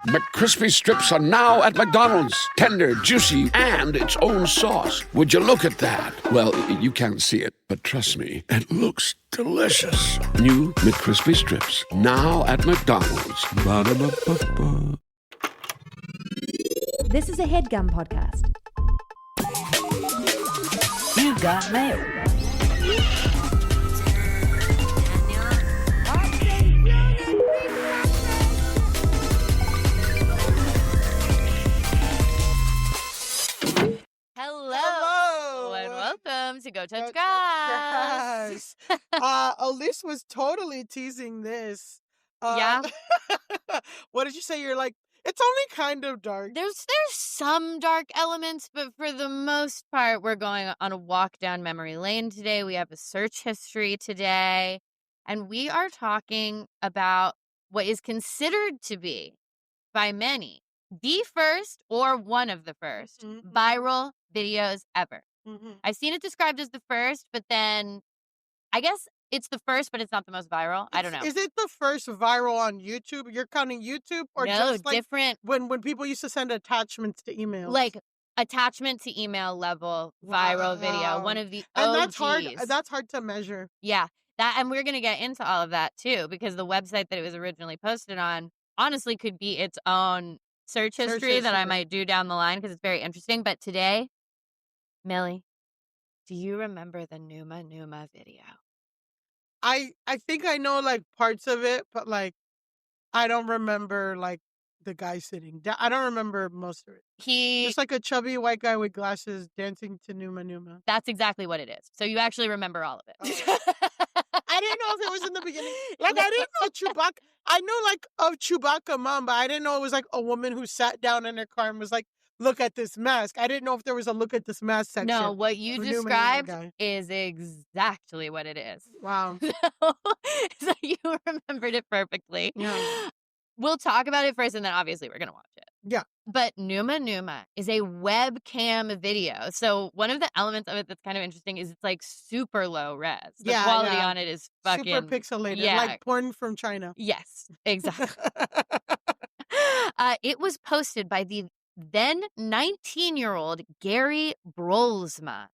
McCrispy strips are now at McDonald's. Tender, juicy, and its own sauce. Would you look at that? Well, you can't see it, but trust me, it looks delicious. New McCrispy strips, now at McDonald's. Ba-da-ba-ba-ba. This is a HeadGum podcast. You got mail. Hello and welcome to Go Touch Grass. Elise was totally teasing this. Yeah. What did you say? You're like, it's only kind of dark. There's some dark elements, but for the most part, we're going on a walk down memory lane today. We have a search history today, and we are talking about what is considered to be, by many, the first or one of the first viral videos ever. I've seen it described as the first, but then I guess it's the first, but it's not the most viral. I don't know. Is it the first viral on YouTube? You're counting YouTube, or No, just like different. when people used to send attachments to emails? Like attachment to email level viral video. Wow. One of the and OGs. that's hard. That's hard to measure. Yeah. That, and we're going to get into all of that too, because the website that it was originally posted on honestly could be its own search history that I might do down the line because it's very interesting. But today, Millie, do you remember the Numa video? I think I know like parts of it, but like I don't remember like the guy sitting down. I don't remember most of it. Just like a chubby white guy with glasses dancing to Numa. That's exactly what it is. So you actually remember all of it. I didn't know if it was in the beginning. Like I didn't know Chewbacca. I know like of Chewbacca mom, but I didn't know it was like a woman who sat down in her car and was like, look at this mask. I didn't know if there was a look at this mask section. No, what you for Numa described guy. is exactly what it is. Wow. So you remembered it perfectly. Yeah. We'll talk about it first, and then obviously we're going to watch it. Yeah. But Numa is a webcam video. So one of the elements of it that's kind of interesting is it's like super low res. The quality on it is fucking... super pixelated, like porn from China. Yes, exactly. It was posted by the then 19-year-old Gary Brolsma,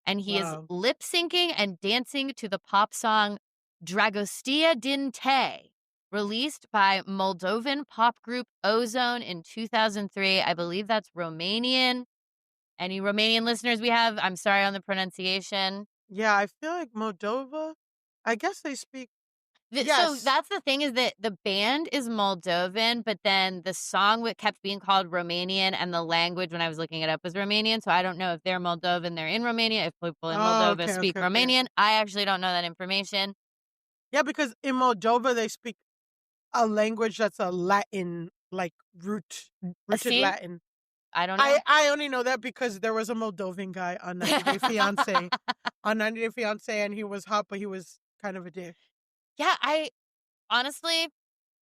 and he is lip syncing and dancing to the pop song Dragostea din Te, released by Moldovan pop group Ozone in 2003. I believe that's Romanian. Any Romanian listeners we have? I'm sorry on the pronunciation. Yeah, I feel like Moldova, I guess they speak. So Yes. that's the thing, is that the band is Moldovan, but then the song kept being called Romanian, and the language when I was looking it up was Romanian. So I don't know if they're Moldovan, they're in Romania. If people in Moldova speak Romanian, I actually don't know that information. Yeah, because in Moldova, they speak a language that's a Latin, like rooted See? Latin. I don't know. I only know that because there was a Moldovan guy on 90 Day Fiance. On 90 Day Fiance, and he was hot, but he was kind of a dick. Yeah, I honestly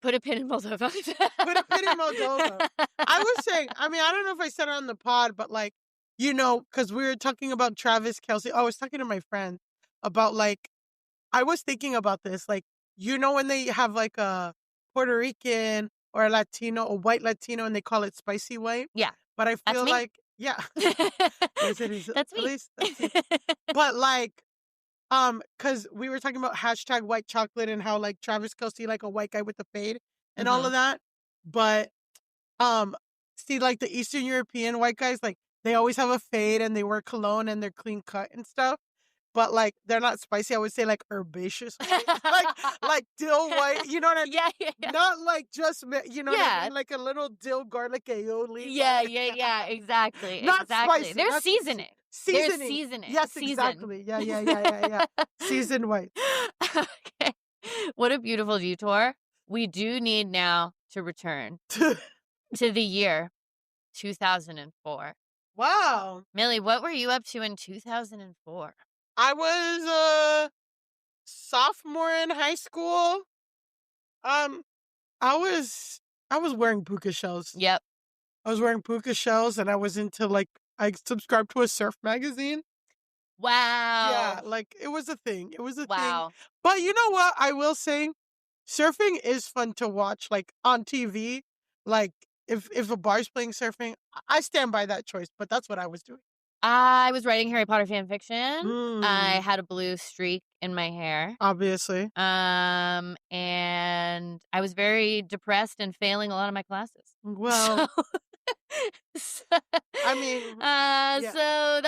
put a pin in Moldova. Put a pin in Moldova. I was saying, I mean, I don't know if I said it on the pod, but like, you know, because we were talking about Travis Kelce. I was talking to my friend about like, I was thinking about this, like, you know, when they have like a Puerto Rican or a Latino, a white Latino, and they call it spicy white. Yeah. But I feel me. like, yeah. Yes, it is. That's At me. least that's you. But like, because we were talking about hashtag white chocolate and how like Travis Kelce, like a white guy with the fade and all of that. But see, like the Eastern European white guys, like they always have a fade and they wear cologne and they're clean cut and stuff. But like they're not spicy. I would say like herbaceous white, like dill white. You know what I mean? Yeah. Not like just you know what I Yeah. mean? Like a little dill garlic aioli. Yeah, exactly. Not exactly. spicy, There's not seasoning. Seasoning. There's seasoning. Yes, Season. exactly. Yeah. Seasoned white. Okay. What a beautiful detour. We do need now to return to the year 2004. Wow. Millie, what were you up to in 2004? I was a sophomore in high school. I was wearing puka shells. Yep. I was wearing puka shells, and I was into like I subscribed to a surf magazine. Wow. Yeah, like it was a thing. It was a thing. Wow. But you know what? I will say, surfing is fun to watch, like on TV. Like if a bar's playing surfing, I stand by that choice. But that's what I was doing. I was writing Harry Potter fan fiction. I Mm, had a blue streak in my hair. obviously. And I was very depressed and failing a lot of my classes. Well, So, I mean, yeah. so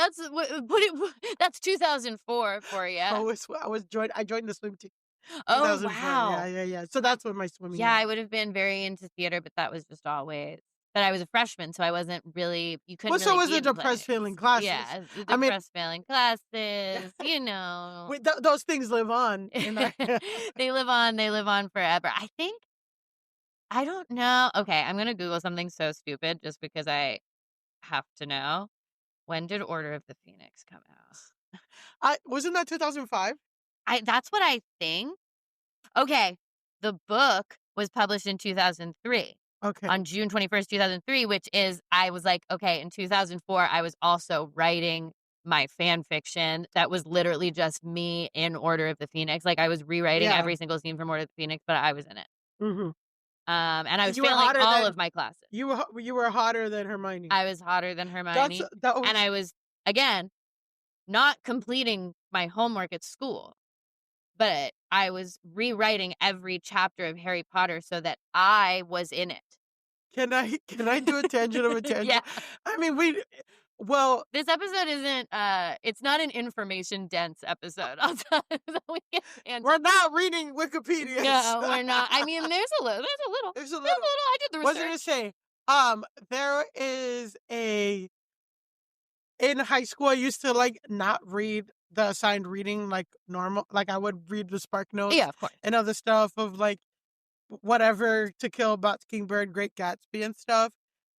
that's 2004 for you. I joined the swim team. Oh 2004. wow. Yeah. So that's what my swimming. Yeah, is. I would have been very into theater, but that was just always. But I was a freshman, so I wasn't really. You couldn't. Well, so really was be the in depressed plays. failing classes. Yeah, the I mean, depressed failing classes. You know, wait, those things live on. they live on. They live on forever. I think. I don't know. Okay, I'm gonna Google something so stupid just because I have to know. When did Order of the Phoenix come out? Wasn't that 2005? That's what I think. Okay, the book was published in 2003. Okay. On June 21st, 2003, which is, I was like, okay, in 2004, I was also writing my fan fiction that was literally just me in Order of the Phoenix. Like, I was rewriting Yeah. every single scene from Order of the Phoenix, but I was in it. Mm-hmm. And I was You were failing hotter all than- of my classes. You were hotter than Hermione. I was hotter than Hermione. And I was, again, not completing my homework at school, but I was rewriting every chapter of Harry Potter so that I was in it. Can I do a tangent of a tangent? Yeah. I mean, this episode isn't it's not an information dense episode. I'll tell you that we're not reading Wikipedia. No, we're not. I mean, there's a little. I did the research. What was I gonna say? There is in high school I used to like not read the assigned reading like normal. Like I would read the Spark Notes. Yeah, of course. And other stuff of like whatever To Kill a Mockingbird, Great Gatsby and stuff.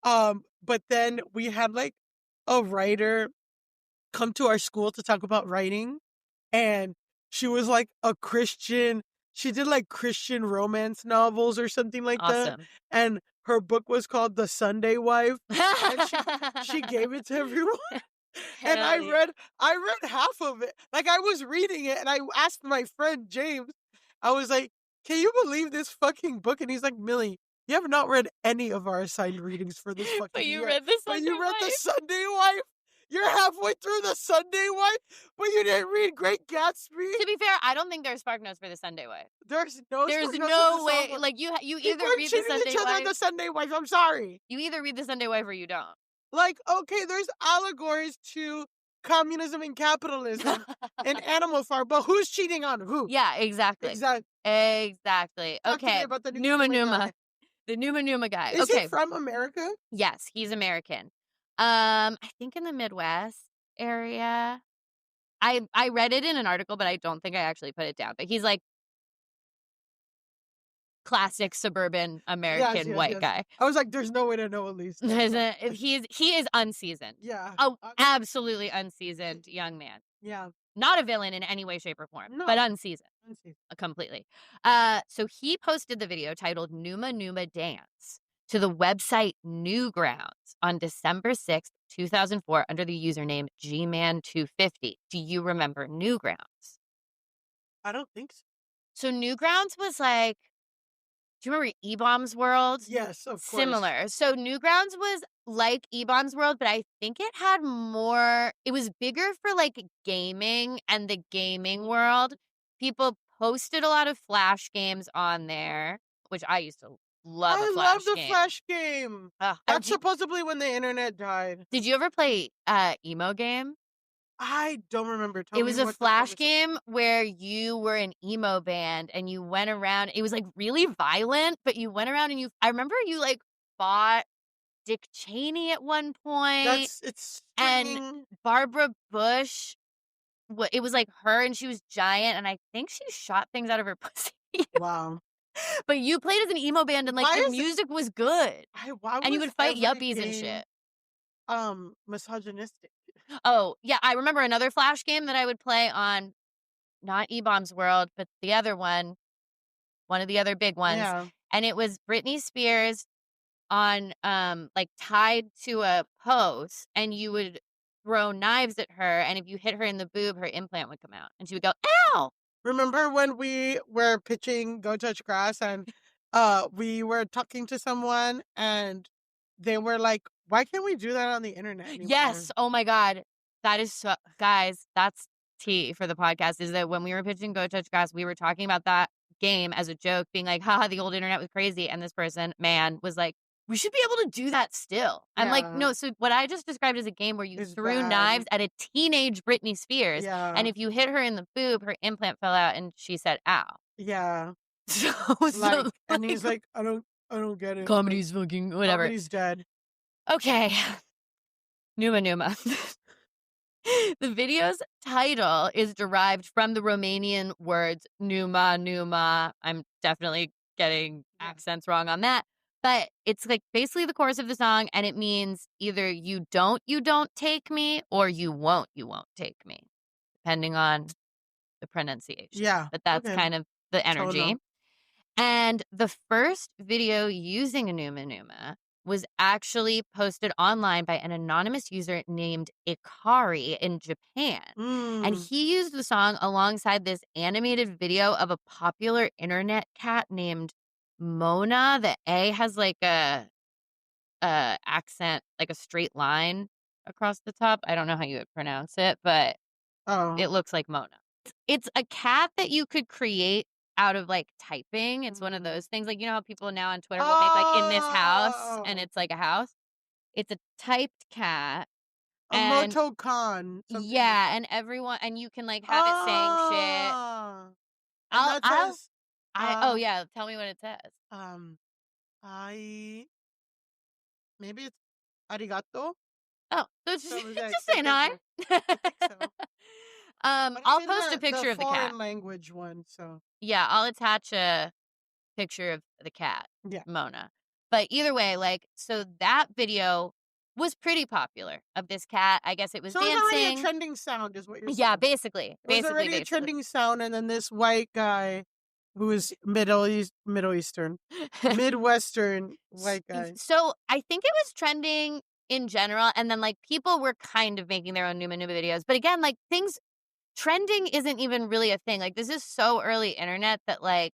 But then we had like a writer come to our school to talk about writing, and she was like a Christian. She did like Christian romance novels or something like that. Awesome. And her book was called The Sunday Wife. And she gave it to everyone. And I read half of it. Like I was reading it and I asked my friend James, I was like, can you believe this fucking book? And he's like, Millie, you have not read any of our assigned readings for this fucking But you year. read the Sunday The Wife. Sunday Wife? You're halfway through the Sunday Wife, but you didn't read Great Gatsby? To be fair, I don't think there's Spark Notes for the Sunday Wife. There's no way. Like you either read the Sunday each other Wife. the Sunday Wife. I'm sorry. You either read the Sunday Wife or you don't. Like, okay, there's allegories to communism and capitalism and Animal Farm, but who's cheating on who? Yeah, exactly. Exactly. Talk to me Okay. About the Numa. guy. The Numa guy. Is okay. he from America? Yes, he's American. I think in the Midwest area. I read it in an article, but I don't think I actually put it down. But he's like classic suburban American white guy. I was like, there's no way to know at least. He is unseasoned. Yeah. Oh, absolutely unseasoned young man. Yeah. Not a villain in any way, shape, or form, No. but unseasoned. Completely. So he posted the video titled Numa Dance to the website Newgrounds on December 6th, 2004 under the username gman250. Do you remember Newgrounds? I don't think so. So Newgrounds was like, do you remember E-Bombs World? Yes, of course. Similar. So Newgrounds was like E-Bombs World, but I think it had more, it was bigger for like gaming and the gaming world. People posted a lot of Flash games on there, which I used to love. I love the Flash game. That's supposedly when the internet died. Did you ever play Emo Game? I don't remember. It was a Flash game where you were an emo band and you went around. It was like really violent, but you went around and I remember you like fought Dick Cheney at one point. And Barbara Bush. It was like her and she was giant and I think she shot things out of her pussy. Wow. But you played as an emo band and like the music was good. And you would fight yuppies and shit. Misogynistic. Oh, yeah. I remember another Flash game that I would play on not E-Bombs World, but the other one of the other big ones. Yeah. And it was Britney Spears on like tied to a post and you would throw knives at her and if you hit her in the boob, her implant would come out and she would go, ow! Remember when we were pitching Go Touch Grass and we were talking to someone and they were like, why can't we do that on the internet anymore? Yes. Oh my God. That is so, guys, that's tea for the podcast, is that when we were pitching Go Touch Grass, we were talking about that game as a joke, being like, haha, the old internet was crazy. And this person, man, was like, we should be able to do that still. I'm like, Yeah. no. So what I just described as a game where you It's threw bad. knives at a teenage Britney Spears. Yeah. And if you hit her in the boob, her implant fell out and she said, ow. Yeah. So and he's like, I don't get it. comedy's fucking whatever. Comedy's dead. Okay. Numa. The video's title is derived from the Romanian words Numa. I'm definitely getting accents wrong on that. But it's like basically the chorus of the song, and it means either you don't take me, or you won't take me, depending on the pronunciation. Yeah. But that's okay. kind of the energy. Total. And the first video using a Numa was actually posted online by an anonymous user named Ikari in Japan. And he used the song alongside this animated video of a popular internet cat named Mona. The A has like a accent, like a straight line across the top. I don't know how you would pronounce it, but it looks like Mona. It's a cat that you could create out of like typing. It's one of those things, like, you know how people now on Twitter will make like in this house, and it's like a house. It's a typed cat. A Moto-con. Yeah, and everyone, and you can like have it saying shit. Oh yeah, tell me what it says. Maybe it's arigato. Oh, so it's So it was just like, saying hi. I think so. But it's I'll in post a picture of the cat. foreign language one, so Yeah, I'll attach a picture of the cat, Mona. But either way, like, so that video was pretty popular of this cat. I guess it was dancing. So it was already a trending sound, is what you're saying. Yeah, basically. It was already a trending sound, and then this white guy who was Midwestern white guy. So I think it was trending in general, and then like people were kind of making their own Numa videos. But again, like trending isn't even really a thing. Like, this is so early internet that like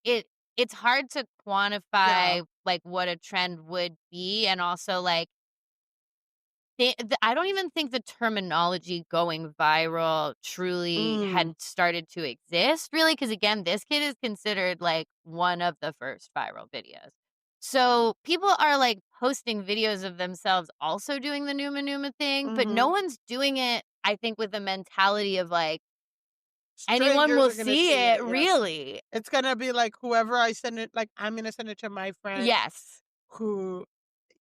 it's hard to quantify like what a trend would be, and also like I don't even think the terminology going viral truly had started to exist, really, because again, this kid is considered like one of the first viral videos. So people are like posting videos of themselves also doing the Numa thing, but no one's doing it, I think, with the mentality of like, anyone will see it, really. It's going to be like whoever I send it, like I'm going to send it to my friend. Yes. Who,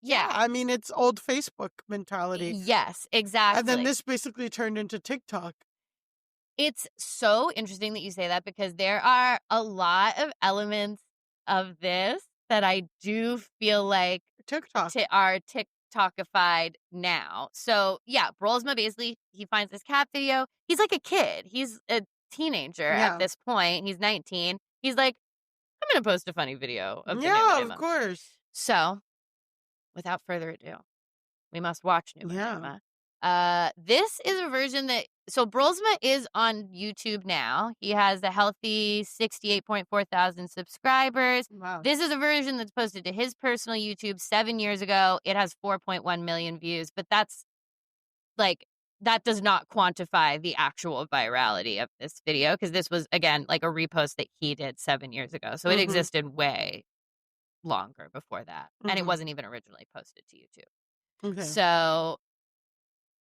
yeah. I mean, it's old Facebook mentality. Yes, exactly. And then this basically turned into TikTok. It's so interesting that you say that, because there are a lot of elements of this that I do feel like TikTok are TikTokified now. So yeah, Brolsma basically, he finds this cat video. He's like a kid. He's a teenager at this point. He's 19. He's like, I'm going to post a funny video of the Numa. Of course. So without further ado, we must watch Numa. This is a version that, so Brolsma is on YouTube now. He has a healthy 68.4 thousand subscribers. Wow. This is a version that's posted to his personal YouTube 7 years ago. It has 4.1 million views, but that's like, that does not quantify the actual virality of this video, because this was, again, like a repost that he did 7 years ago. So it existed way longer before that. And it wasn't even originally posted to YouTube. Okay. So,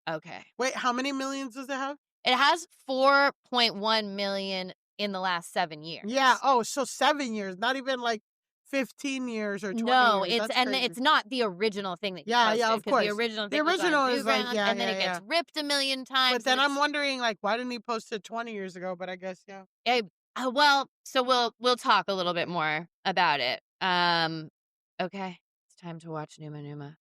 okay. Wait, how many millions does it have? It has 4.1 million in the last 7 years. Yeah. Oh, so 7 years, not even like 15 years or 20 no, years. It's not the original thing that you posted. Yeah, of course. The original thing is like, and then it gets ripped a million times. But then I'm wondering, like, why didn't he post it 20 years ago? But I guess, well, so we'll talk a little bit more about it. Okay, it's time to watch Numa.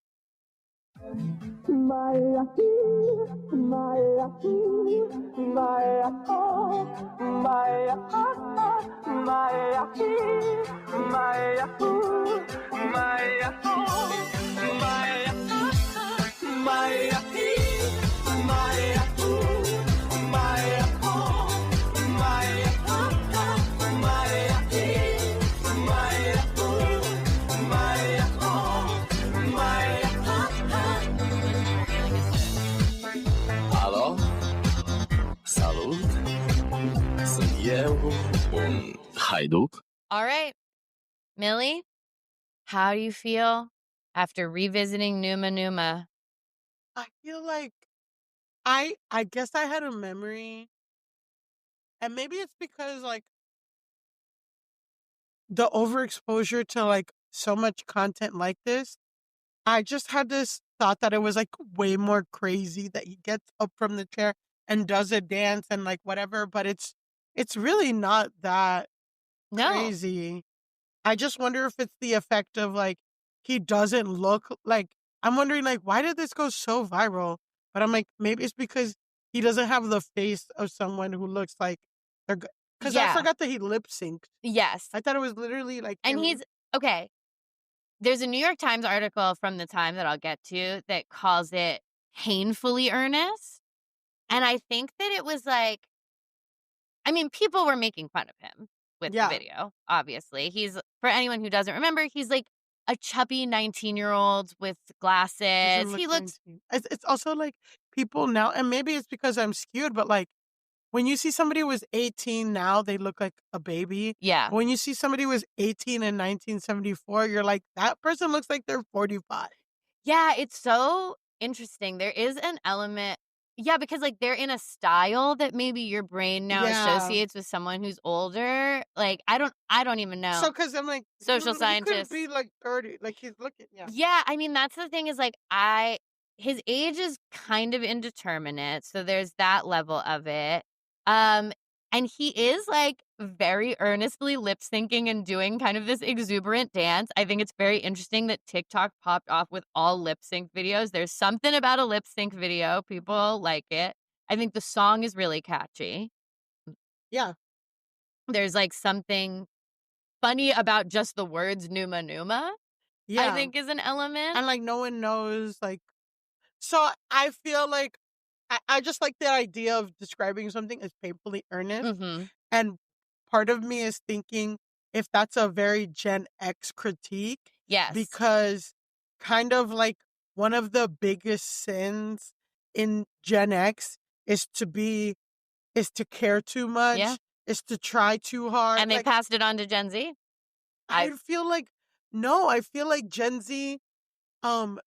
はい、どう？ All right, Millie, how do you feel after revisiting Numa? I feel like I guess I had a memory, and maybe it's because like the overexposure to like so much content like this. I just had this thought that it was like way more crazy that he gets up from the chair and does a dance and like whatever, but it's really not that No. crazy. I just wonder if it's the effect of like he doesn't look like I'm wondering like why did this go so viral? But I'm like maybe it's because he doesn't have the face of someone who looks like they're because I Yeah. forgot that he lip synced. Yes. I thought it was literally like And him. he's okay. There's a New York Times article from the time that I'll get to that calls it painfully earnest. And I think that it was like, I mean, people were making fun of him with Yeah. the video, obviously. He's, for anyone who doesn't remember, he's like a chubby 19-year-old with glasses. Doesn't He look looks, 19. It's also like people now, and maybe it's because I'm skewed, but like when you see somebody who was 18 now, they look like a baby. yeah. When you see somebody who was 18 in 1974, you're like, that person looks like they're 45. Yeah, it's so interesting. There is an element, yeah, because like they're in a style that maybe your brain now Yeah. associates with someone who's older. Like I don't even know. So, because I'm like, Social he could scientists. be like 30. Like he's looking, yeah. Yeah, I mean that's the thing is like his age is kind of indeterminate, so there's that level of it. And he is like very earnestly lip syncing and doing kind of this exuberant dance. I think it's very interesting that TikTok popped off with all lip sync videos. There's something about a lip sync video. People like it. I think the song is really catchy. Yeah. There's like something funny about just the words Numa Numa, Yeah. I think is an element. And like no one knows, like, so I feel like I just like the idea of describing something as painfully earnest. Mm-hmm. And part of me is thinking if that's a very Gen X critique. Yes. Because kind of like one of the biggest sins in Gen X is to care too much, Yeah. is to try too hard. And they like, passed it on to Gen Z. I feel like no, I feel like Gen Z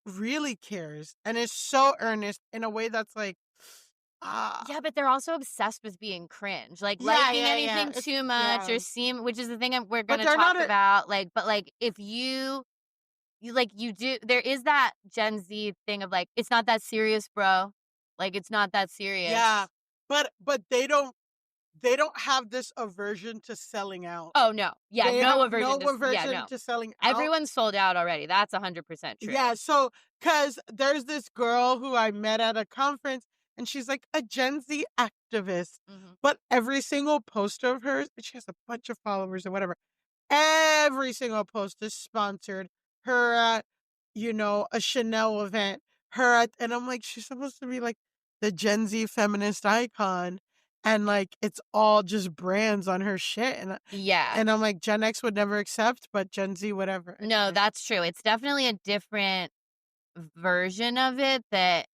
really cares and is so earnest in a way that's like Yeah, but they're also obsessed with being cringe, like Yeah, liking yeah, anything yeah. too much Yeah. or seem, which is the thing we're But going to they're talk not about. Like, but like if you like you do, there is that Gen Z thing of like it's not that serious, bro. Like it's not that serious. Yeah, but they don't have this aversion to selling out. Oh no, yeah, They no have aversion. no aversion to selling out. Everyone's sold out already. That's 100% true. Yeah, so because there's this girl who I met at a conference, and she's like a Gen Z activist, Mhm. but every single post of hers, she has a bunch of followers or whatever. Every single post is sponsored. Her at, a Chanel event. Her at, and I'm like, she's supposed to be like the Gen Z feminist icon. And like, it's all just brands on her shit. Yeah. And I'm like, Gen X would never accept, but Gen Z, whatever. No, that's true. It's definitely a different version of it that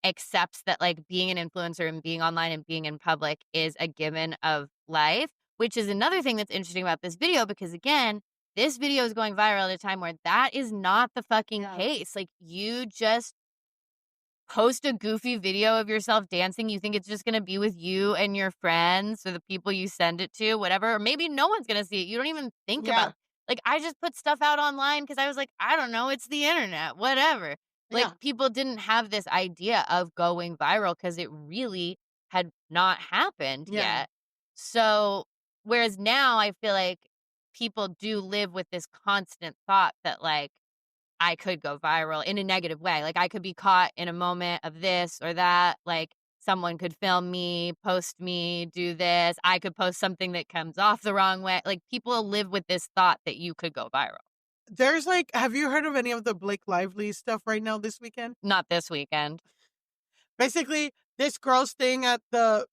accepts that like being an influencer and being online and being in public is a given of life, which is another thing that's interesting about this video because again, this video is going viral at a time where that is not the fucking case. Like you just post a goofy video of yourself dancing, you think it's just going to be with you and your friends or the people you send it to, whatever, or maybe no one's going to see it. You don't even think about like I just put stuff out online because I was like, I don't know, it's the internet, whatever. Like people didn't have this idea of going viral because it really had not happened yet. So whereas now I feel like people do live with this constant thought that like I could go viral in a negative way. Like I could be caught in a moment of this or that. Like someone could film me, post me, do this. I could post something that comes off the wrong way. Like people live with this thought that you could go viral. There's like, have you heard of any of the Blake Lively stuff right now this weekend? Not this weekend. Basically, this girl's staying at the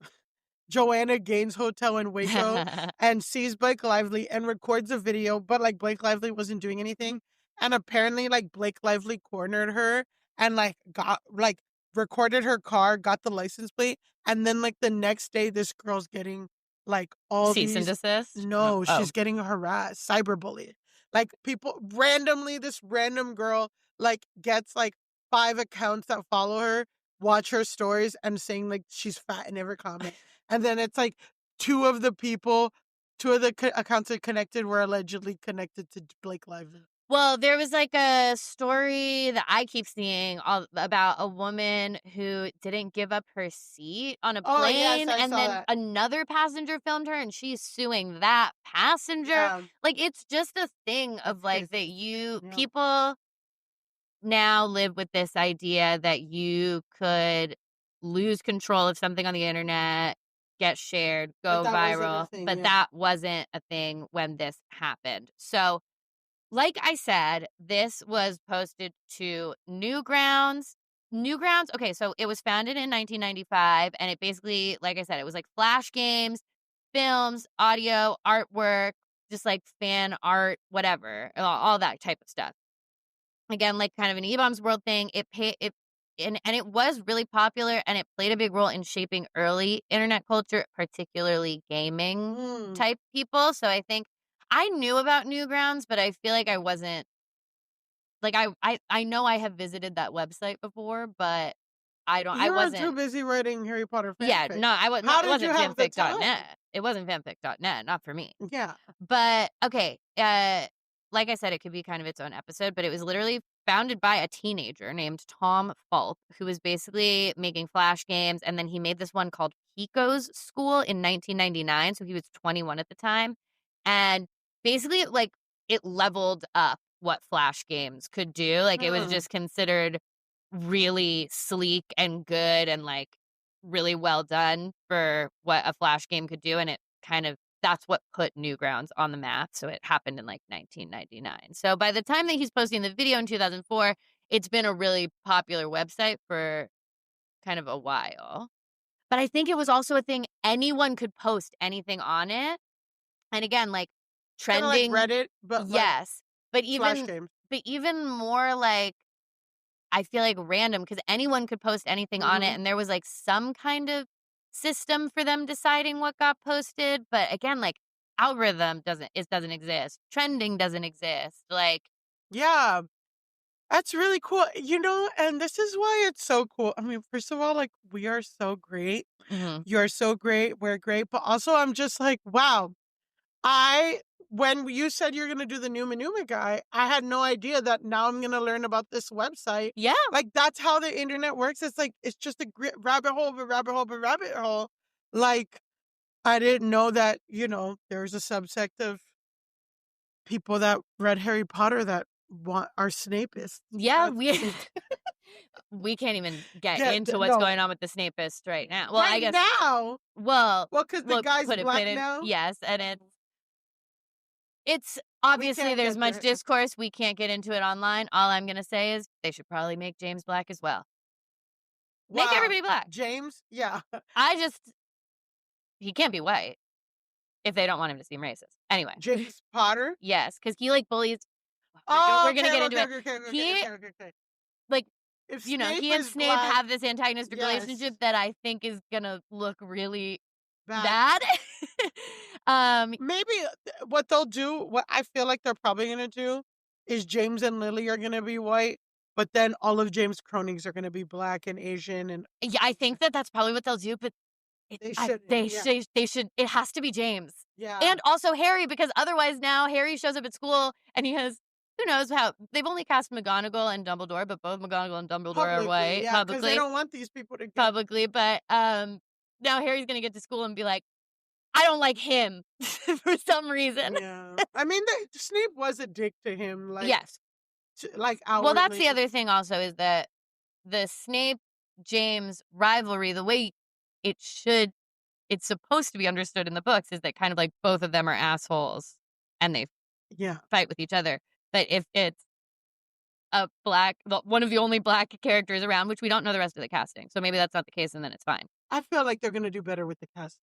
Joanna Gaines Hotel in Waco and sees Blake Lively and records a video, but like Blake Lively wasn't doing anything. And apparently like Blake Lively cornered her and like got like recorded her car, got the license plate. And then like the next day, this girl's getting like all Cease and these. desist? No, Oh. she's getting harassed, cyberbullied. Like people randomly, this random girl like gets like 5 accounts that follow her, watch her stories, and saying like she's fat in every comment. And then it's like two of the accounts that connected were allegedly connected to Blake Lively. Well, there was like a story that I keep seeing about a woman who didn't give up her seat on a Oh, yes, plane, I and saw then that. another passenger filmed her, and she's suing that passenger. Yeah. Like, it's just a thing of That's like crazy. that Yeah. people now live with this idea that you could lose control of something on the internet, get shared, go But that wasn't a viral, thing, but yeah. that wasn't a thing when this happened. So, like I said, this was posted to Newgrounds. Newgrounds, okay, so it was founded in 1995, and it basically, like I said, it was like flash games, films, audio, artwork, just like fan art, whatever, all that type of stuff. Again, like kind of an E-Bombs World thing. And it was really popular, and it played a big role in shaping early internet culture, particularly gaming type people. So I think I knew about Newgrounds, but I feel like I wasn't like I know I have visited that website before, but I You were too wasn't. busy writing Harry Potter fanfic. Yeah, no, I was How not. It did you wasn't have the time? fanfic.net. It wasn't fanfic.net, not for me. Yeah. But okay, like I said, it could be kind of its own episode, but it was literally founded by a teenager named Tom Falk, who was basically making flash games, and then he made this one called Pico's School in 1999, so he was 21 at the time, and basically, like, it leveled up what flash games could do. Like, it was just considered really sleek and good and, like, really well done for what a flash game could do, and it kind of that's what put Newgrounds on the map. So it happened in like 1999. So by the time that he's posting the video in 2004, it's been a really popular website for kind of a while. But I think it was also a thing anyone could post anything on it. And again, like trending, like Reddit, but yes, but flash games. even more like I feel like random because anyone could post anything on it, and there was like some kind of system for them deciding what got posted. But again, like algorithm doesn't exist. Trending doesn't exist. Like, yeah, that's really cool. And this is why it's so cool. I mean, first of all, like we are so great. You're so great. We're great. But also, I'm just like, wow. When you said you're gonna do the Numa guy, I had no idea that now I'm gonna learn about this website. Yeah. Like that's how the internet works. It's like it's just a rabbit hole of a rabbit hole of a rabbit hole. Like I didn't know that, there's a subsect of people that read Harry Potter that are Snapists. Yeah, we can't even get into what's going on with the Snapist right now. Well, I guess now. Well, because the guy's black now. Yes, and it's obviously there's much discourse. We can't get into it online. All I'm gonna say is they should probably make James black as well. Make everybody black. James, yeah. He can't be white if they don't want him to seem racist. Anyway, James Potter. Yes, because he like bullies. Oh, we're gonna get into it. Okay. Like, if he and Snape have this antagonistic relationship that I think is gonna look really bad. Maybe what they'll do, what I feel like they're probably gonna do, is James and Lily are gonna be white, but then all of James' cronies are gonna be black and Asian, and yeah, I think that's probably what they'll do. But they should. It has to be James. Yeah, and also Harry, because otherwise now Harry shows up at school and he has. Who knows how they've only cast McGonagall and Dumbledore, but both McGonagall and Dumbledore are white publicly. Because they don't want these people to get publicly. But now Harry's gonna get to school and be like, I don't like him for some reason. Yeah, I mean, Snape was a dick to him. Like, yes, like outwardly. Well, that's the other thing. Also, is that the Snape James rivalry, the way it's supposed to be understood in the books, is that kind of like both of them are assholes and they fight with each other. But if it's one of the only black characters around, which we don't know the rest of the casting, so maybe that's not the case, and then it's fine. I feel like they're going to do better with the cast.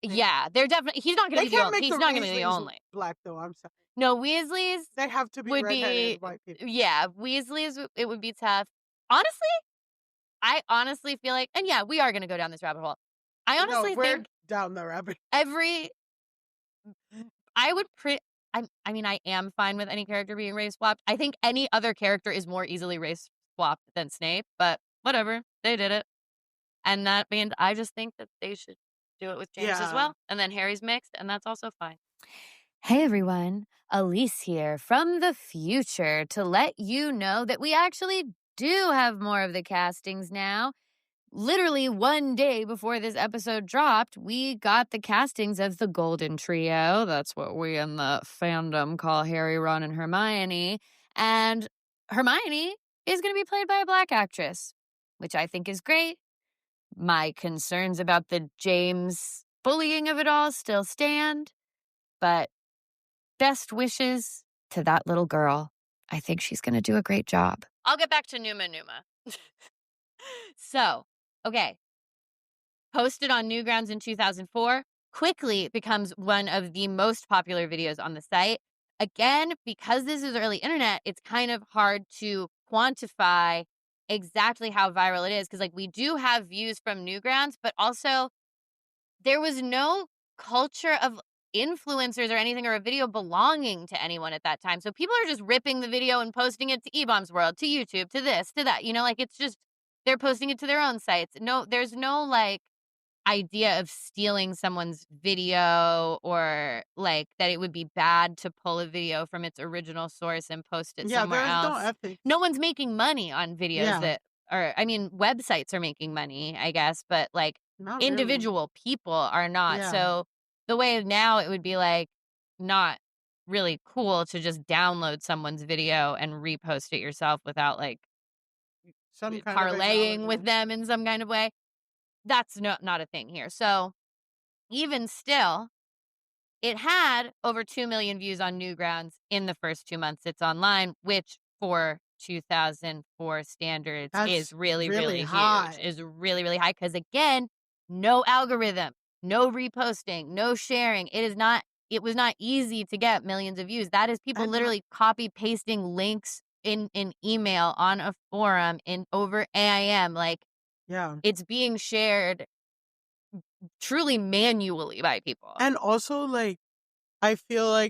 Yeah, they're definitely. He's not going to be the only. He's not going to be the only black, though. I'm sorry. No, Weasleys. They have to be redheaded white people. Yeah, Weasleys. It would be tough. Honestly, I honestly feel like, and yeah, we are going to go down this rabbit hole. I honestly think down the rabbit. I would I mean, I am fine with any character being race swapped. I think any other character is more easily race swapped than Snape, but whatever. They did it. And that means I just think that they should do it with James as well. And then Harry's mixed, and that's also fine. Hey everyone, Elise here from the future to let you know that we actually do have more of the castings now. Literally one day before this episode dropped, we got the castings of the Golden Trio. That's what we in the fandom call Harry, Ron, and Hermione. And Hermione is going to be played by a Black actress, which I think is great. My concerns about the James bullying of it all still stand, but best wishes to that little girl. I think she's going to do a great job. I'll get back to Numa. So, okay. Posted on Newgrounds in 2004, quickly becomes one of the most popular videos on the site. Again, because this is early internet, it's kind of hard to quantify exactly how viral it is, because we do have views from Newgrounds, but also there was no culture of influencers or anything, or a video belonging to anyone at that time. So people are just ripping the video and posting it to eBaum's World, to YouTube, to this, to that. It's just they're posting it to their own sites. No, there's no idea of stealing someone's video, or that it would be bad to pull a video from its original source and post it somewhere else. No ethics. No one's making money on videos websites are making money, I guess, but Not individual people are not. Yeah. So the way now it would be not really cool to just download someone's video and repost it yourself without some kind parlaying of with them in some kind of way. That's not a thing here. So even still, it had over 2 million views on Newgrounds in the first 2 months it's online, which for 2004 standards is really, really high. huge. Is really, really high because, again, no algorithm, no reposting, no sharing. It was not easy to get millions of views. That is people literally copy pasting links in an email on a forum over AIM. Yeah. It's being shared truly manually by people. And also, I feel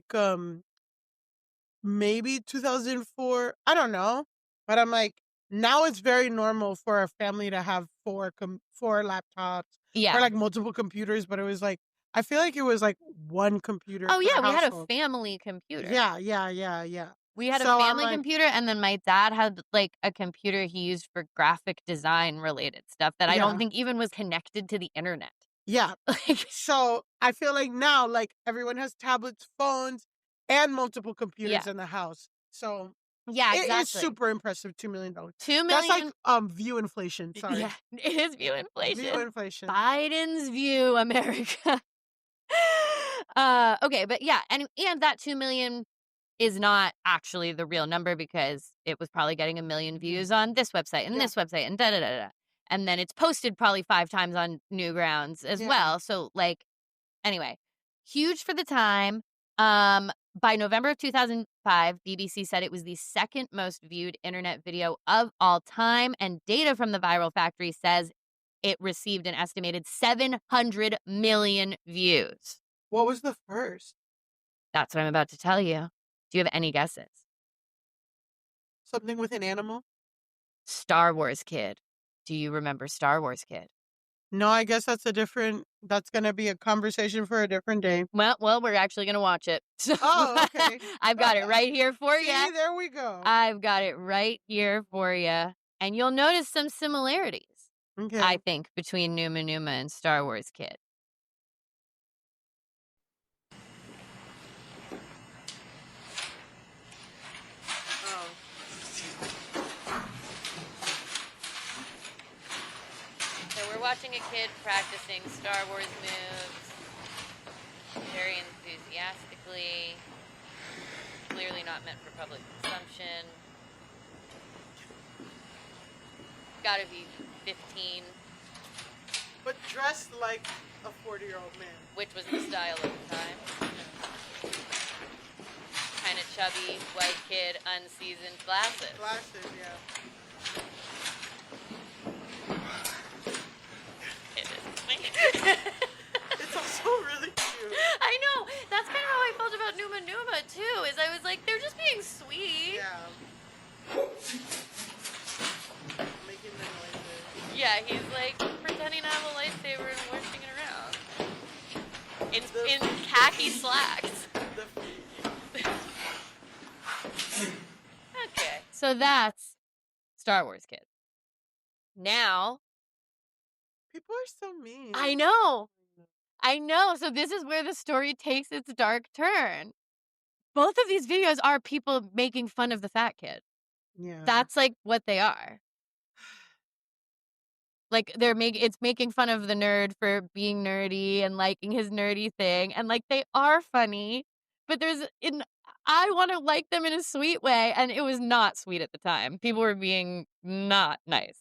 maybe 2004, I don't know, but I'm now it's very normal for a family to have four laptops, or multiple computers, but it was I feel it was one computer. Oh yeah, per we had a household. family computer. Yeah. We had a family computer, and then my dad had a computer he used for graphic design related stuff that I don't think even was connected to the internet. Yeah. So I feel now everyone has tablets, phones, and multiple computers in the house. So yeah, exactly. It is super impressive. $2 million. $2 million. That's view inflation. Sorry. Yeah, it is view inflation. View inflation. Biden's view, America. Okay, but yeah, and that 2 million is not actually the real number, because it was probably getting 1 million views on this website and this website and da-da-da-da. And then it's posted probably 5 times on Newgrounds as well. So anyway, huge for the time. By November of 2005, BBC said it was the second most viewed internet video of all time, and data from the Viral Factory says it received an estimated 700 million views. What was the first? That's what I'm about to tell you. Do you have any guesses? Something with an animal? Star Wars Kid. Do you remember Star Wars Kid? No, I guess that's going to be a conversation for a different day. Well, we're actually going to watch it. So okay. I've got it right here for you. See, there we go. I've got it right here for you. And you'll notice some similarities, I think, between Numa and Star Wars Kid. Watching a kid practicing Star Wars moves very enthusiastically, clearly not meant for public consumption. Gotta be 15. But dressed like a 40-year-old man. Which was the style of the time. Kind of chubby, white kid, unseasoned glasses. Glasses, yeah. It's Yeah, he's like pretending to have a lightsaber and washing it around. In khaki slacks. Okay. So that's Star Wars Kids. Now, People are so mean. I know. So this is where the story takes its dark turn. Both of these videos are people making fun of the fat kid. Yeah. That's like what they are. Like it's making fun of the nerd for being nerdy and liking his nerdy thing. And like they are funny, but I want to like them in a sweet way. And it was not sweet at the time. People were being not nice.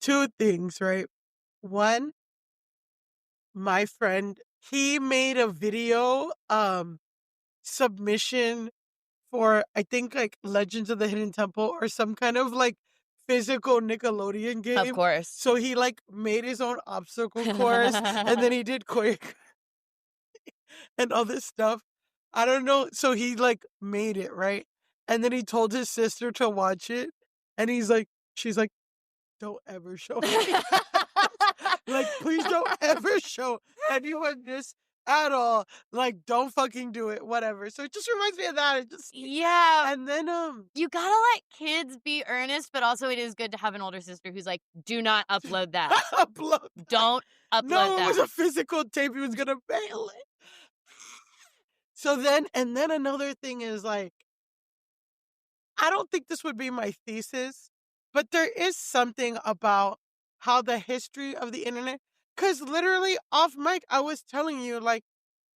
Two things, right? One, my friend, he made a video submission for, I think, like Legends of the Hidden Temple or some kind of like physical Nickelodeon game. Of course. So he like made his own obstacle course and then he did choreography and all this stuff. I don't know. So he like made it, right? And then he told his sister to watch it. And she's like, don't ever show me. Like, please don't ever show anyone this at all. Like, don't fucking do it. Whatever. So it just reminds me of that. It just Yeah. And then you gotta let kids be earnest, but also it is good to have an older sister who's like, do not upload that. upload. Don't upload No, that. it was a physical tape. He was gonna mail it. So then another thing is like, I don't think this would be my thesis, but there is something about how the history of the internet, because literally off mic, I was telling you, like,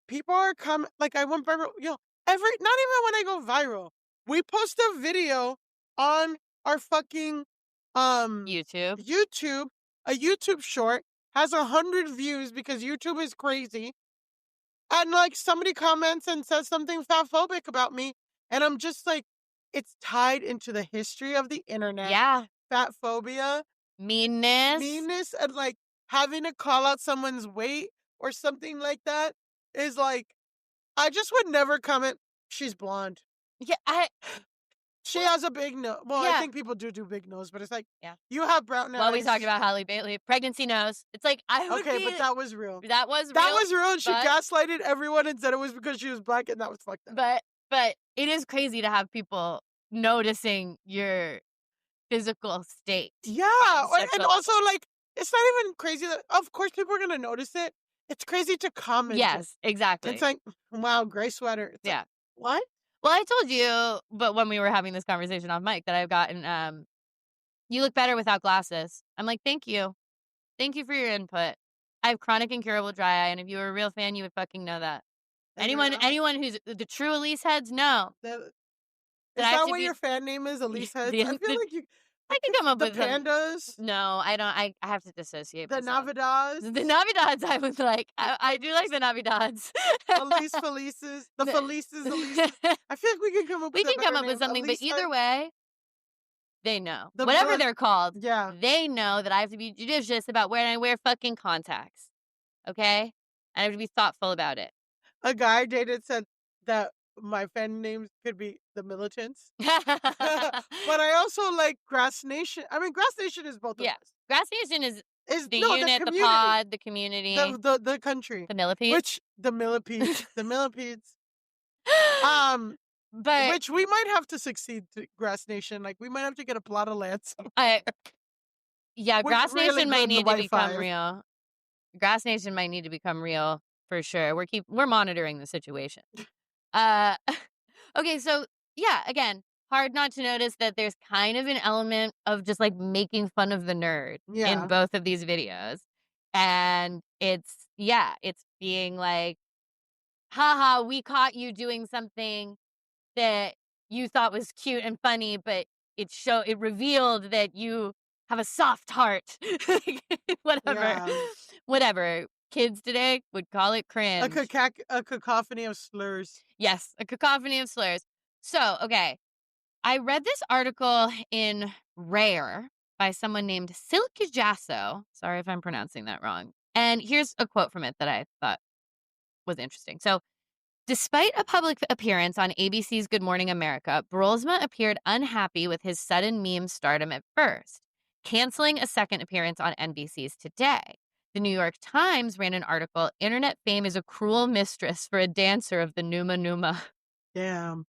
people are coming, like, I went viral, not even when I go viral. We post a video on our fucking YouTube, a YouTube short has 100 views because YouTube is crazy. And like somebody comments and says something fatphobic about me. And I'm just like, it's tied into the history of the internet. Yeah. Fat phobia. Meanness. And like having to call out someone's weight or something like that is like, I just would never comment, she's blonde. Yeah, she has a big nose. Well, Yeah. I think people do big nose, but it's like, Yeah. you have brown eyes. Well, we talked about Halle Bailey. Pregnancy nose. It's like, but that was real. That was real. That was real, and she but- gaslighted everyone and said it was because she was black, and that was fucked up. But it is crazy to have people noticing your physical state. Yeah, and also like it's not even crazy that of course people are gonna notice it. It's crazy to comment. Yes, exactly. It's like, wow, gray sweater. It's yeah. Like, what? Well, I told you, but when we were having this conversation off mic, that I've gotten you look better without glasses. I'm like, thank you. Thank you for your input. I have chronic incurable dry eye, and if you were a real fan, you would fucking know that. Anyone who's the true Elise heads know. Is that what your fan name is, Elise Heads? I feel like you. I can come up the with pandas. No, I don't. I have to dissociate. The myself. Navidads. The Navidads. I was like, I do like the Navidads. Elise Felices. The Felices. Elise. I feel like we can come up. We with can come up name. with something, Elise but either way, they know. The Whatever blood- they're called, Yeah. they know that I have to be judicious about when I wear fucking contacts. Okay? I have to be thoughtful about it. A guy I dated said that my fan names could be the Militants. But I also like Grass Nation. I mean, Grass Nation is both of us. Grass Nation is the no, unit, the community. pod, the community, the country. the millipedes. Which, the millipedes. The millipedes. But which we might have to succeed to Grass Nation. Like, we might have to get a plot of land. Yeah, We're Grass really Nation good might in the need to become Wi-Fi. real. Grass Nation might need to become real for sure. We're monitoring the situation. Okay, so yeah, again, hard not to notice that there's kind of an element of just like making fun of the nerd in both of these videos. And it's being like, haha, we caught you doing something that you thought was cute and funny, but it revealed that you have a soft heart. Whatever. Kids today would call it cringe. A cacophony of slurs. Yes, a cacophony of slurs. So, okay, I read this article in Rare by someone named Silke Jasso. Sorry if I'm pronouncing that wrong. And here's a quote from it that I thought was interesting. So, despite a public appearance on ABC's Good Morning America, Brolsma appeared unhappy with his sudden meme stardom at first. canceling a second appearance on NBC's Today. The New York Times ran an article, Internet Fame is a Cruel Mistress for a Dancer of the Numa. Damn.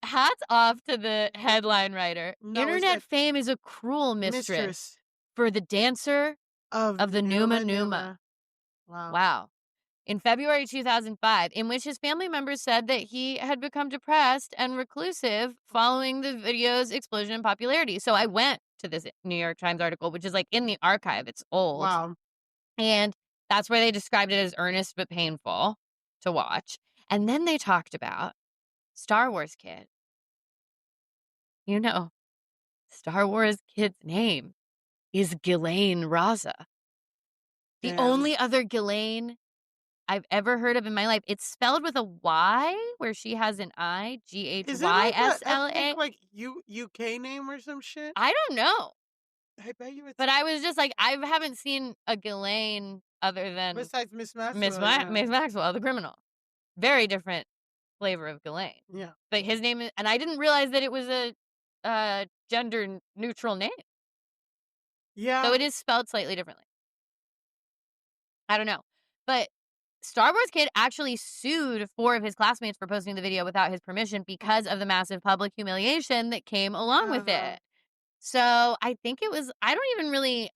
Hats off to the headline writer. No, Internet Fame is a cruel mistress for the dancer of the Numa. Wow. Wow. In February 2005, in which his family members said that he had become depressed and reclusive following the video's explosion in popularity. So I went to this New York Times article, which is like in the archive. It's old. Wow. And that's where they described it as earnest but painful to watch. And then they talked about Star Wars Kid. You know, Star Wars Kid's name is Ghislaine Raza. The Damn. only other Ghislaine I've ever heard of in my life. It's spelled with a Y where she has an I, Is it like a Ghysla. ethnic, like UK name or some shit? I don't know. I bet you it's. But I was just like, I haven't seen a Ghislaine other than Besides Miss Maxwell. Miss Maxwell, the criminal. Very different flavor of Ghislaine. Yeah. But his name is, and I didn't realize that it was a gender neutral name. Yeah. So it is spelled slightly differently. I don't know. But Star Wars Kid actually sued 4 of his classmates for posting the video without his permission because of the massive public humiliation that came along with it. So I think it was, I don't even really,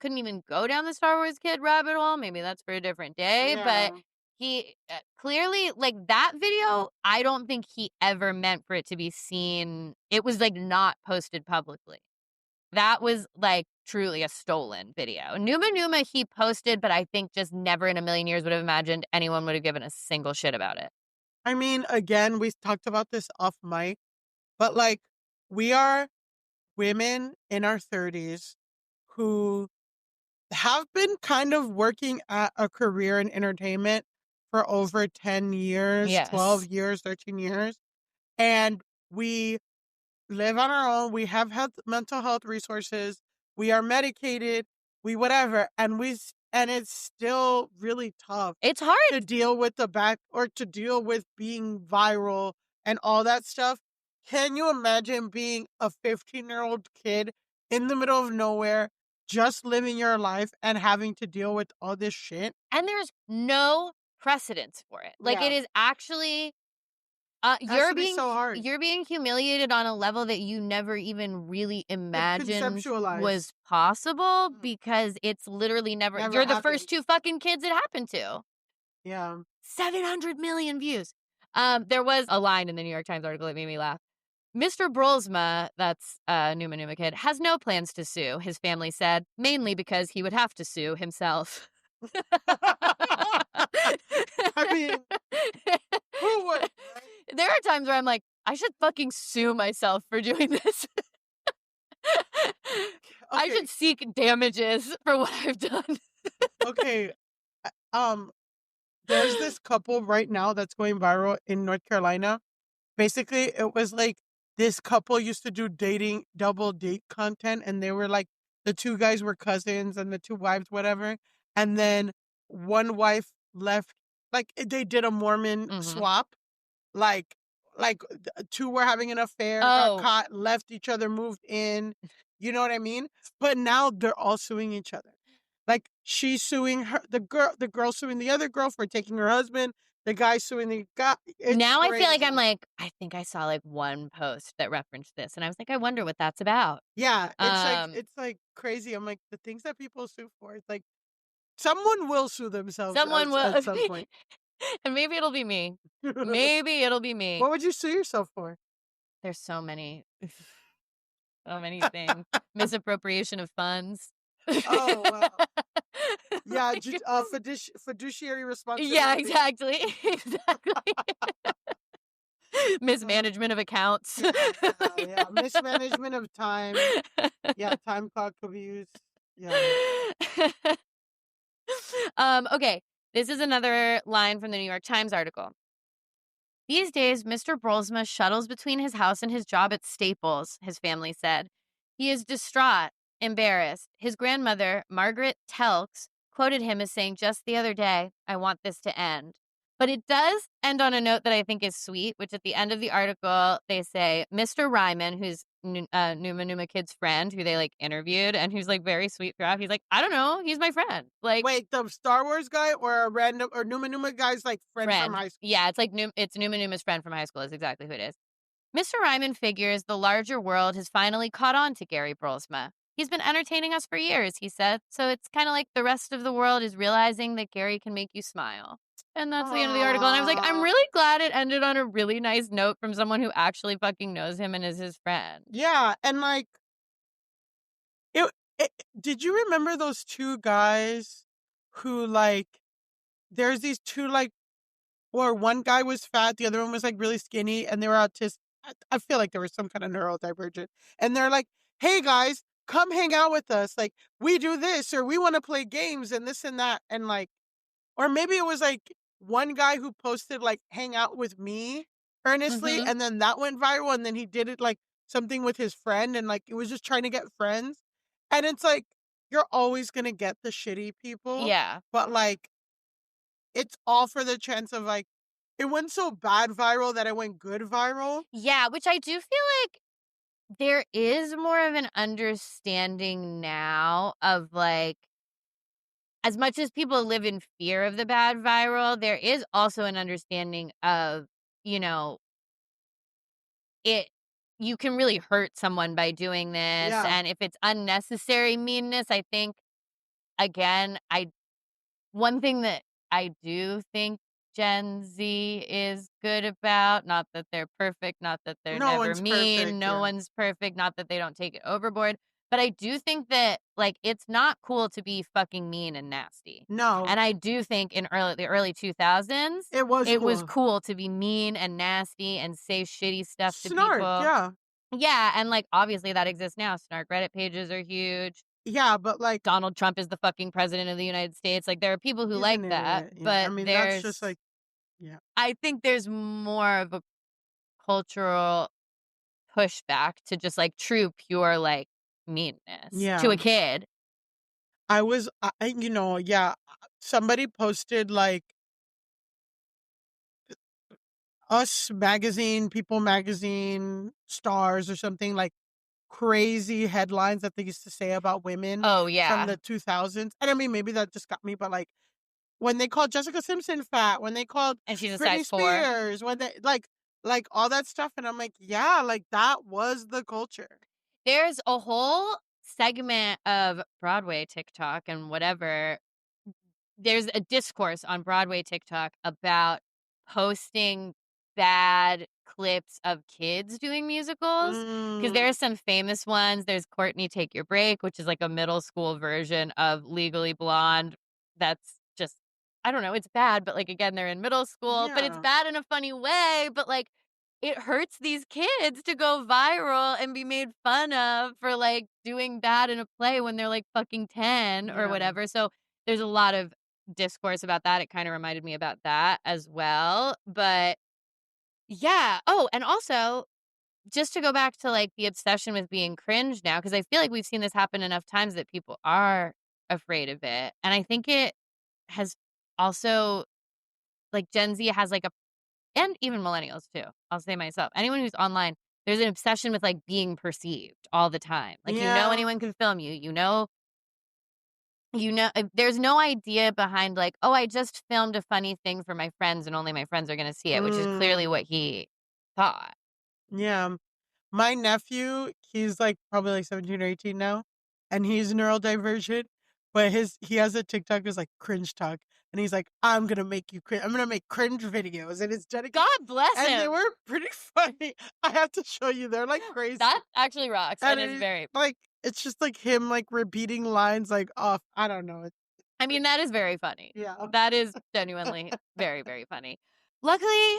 couldn't even go down the Star Wars Kid rabbit hole. Maybe that's for a different day. Yeah. But he clearly, like that video, I don't think he ever meant for it to be seen. It was like not posted publicly. That was like truly a stolen video. Numa he posted, but I think just never in a million years would have imagined anyone would have given a single shit about it. I mean, again, we talked about this off mic, but like we are women in our 30s who have been kind of working at a career in entertainment for over 10 years, Yes. 12 years, 13 years. And we live on our own. We have mental health resources. We are medicated. We whatever. And it's still really tough. It's hard to deal with to deal with being viral and all that stuff. Can you imagine being a 15-year-old kid in the middle of nowhere, just living your life and having to deal with all this shit? And there's no precedence for it. Like it is actually You're being so hard. You're being humiliated on a level that you never even really imagined was possible because it's literally never you're the first 2 fucking kids it happened to. Yeah. 700 million views. There was a line in the New York Times article that made me laugh. Mr. Brolsma, that's Numa Kid, has no plans to sue, his family said, mainly because he would have to sue himself. I mean, who would? There are times where I'm like, I should fucking sue myself for doing this. I should seek damages for what I've done. Okay. There's this couple right now that's going viral in North Carolina. Basically, it was like this couple used to do double date content, and they were like, the 2 guys were cousins and the 2 wives, whatever. And then one wife left, like they did a Mormon swap. Like 2 were having an affair, got caught, left each other, moved in. You know what I mean? But now they're all suing each other. Like she's suing the girl suing the other girl for taking her husband. The guy suing the guy. Now I feel like I think I saw like one post that referenced this, and I was like, I wonder what that's about. Yeah, it's like crazy. I'm like, the things that people sue for. It's like someone will sue themselves. Someone will at some point, and maybe it'll be me. Maybe it'll be me. What would you sue yourself for? There's so many things. Misappropriation of funds. Oh, wow. Yeah, fiduciary responsibility. Yeah, exactly. Mismanagement of accounts. Yeah, mismanagement of time. Yeah, time clock abuse. Yeah. Okay, this is another line from the New York Times article. These days, Mr. Brolsma shuttles between his house and his job at Staples, his family said. He is distraught, embarrassed. His grandmother, Margaret Telks, quoted him as saying just the other day, I want this to end. But it does end on a note that I think is sweet, which at the end of the article, they say, Mr. Ryman, who's Numa Kid's friend who they like interviewed and who's like very sweet throughout. He's like, I don't know, he's my friend. Like, Wait, the Star Wars guy or a random or Numa guy's like friend from high school? Yeah, it's like it's Numa's friend from high school is exactly who it is. Mr. Ryman figures the larger world has finally caught on to Gary Brolsma. He's been entertaining us for years, he said, so it's kind of like the rest of the world is realizing that Gary can make you smile. And that's the end of the article. And I was like, I'm really glad it ended on a really nice note from someone who actually fucking knows him and is his friend. Yeah, and like, did you remember those two guys who like, there's these two like, or one guy was fat, the other one was like really skinny, and they were autistic. I feel like there was some kind of neurodivergent, and they're like, "Hey guys, come hang out with us. Like, we do this, or we want to play games, and this and that." And like, or maybe it was like one guy who posted like "hang out with me" earnestly, and then that went viral, and then he did it like something with his friend, and like it was just trying to get friends. And it's like, you're always gonna get the shitty people. Yeah. But like, it's all for the chance of like, it went so bad viral that it went good viral. Yeah, which I do feel like there is more of an understanding now of like, as much as people live in fear of the bad viral, there is also an understanding of, you know, you can really hurt someone by doing this. Yeah. And if it's unnecessary meanness, I think, again, one thing that I do think Gen Z is good about, not that they're perfect, not that they're No never one's mean, perfect, no yeah. one's perfect, not that they don't take it overboard, but I do think that, like, it's not cool to be fucking mean and nasty. No. And I do think in the early 2000s, It was was cool. cool to be mean and nasty and say shitty stuff to Snark, people. yeah. Yeah, and, like, obviously that exists now. Snark Reddit pages are huge. Yeah, but like, Donald Trump is the fucking president of the United States. Like, there are people who he's like an that, idiot. Yeah. but I mean, there's that's just like, yeah. I think there's more of a cultural pushback to just, like, true, pure, like, meanness to Yeah. a kid. I was, yeah, somebody posted like Us Magazine, People Magazine, Stars or something, like crazy headlines that they used to say about women Oh, from yeah. the 2000s. And I mean, maybe that just got me, but like, when they called Jessica Simpson fat, when they called And she's a Britney size 4. Spears, when they like all that stuff, and I'm like, yeah, like that was the culture. There's a whole segment of Broadway TikTok and whatever. There's a discourse on Broadway TikTok about posting bad clips of kids doing musicals, because there are some famous ones. There's Courtney Take Your Break, which is like a middle school version of Legally Blonde. That's just, I don't know, it's bad, but like, again, they're in middle school, but it's Yeah. bad in a funny way, but like, it hurts these kids to go viral and be made fun of for like doing bad in a play when they're like fucking 10 or Yeah. whatever. So there's a lot of discourse about that. It kind of reminded me about that as well. But yeah. Oh, and also, just to go back to like the obsession with being cringe now, because I feel like we've seen this happen enough times that people are afraid of it. And I think it has also, like, Gen Z has like and even millennials too. I'll say myself. Anyone who's online, there's an obsession with like being perceived all the time. Like, Yeah. anyone can film you, there's no idea behind like, oh, I just filmed a funny thing for my friends and only my friends are going to see it, which is clearly what he thought. Yeah. My nephew, he's like probably like 17 or 18 now, and he's neurodivergent, but he has a TikTok that's like cringe talk, and he's like, I'm gonna make you cringe. I'm gonna make cringe videos, and it's dedicated. God bless him. And they were pretty funny. I have to show you. They're like crazy. That actually rocks. And it's very, like, it's just like him like repeating lines like off. I don't know. I mean, that is very funny. Yeah. That is genuinely very, very funny. Luckily,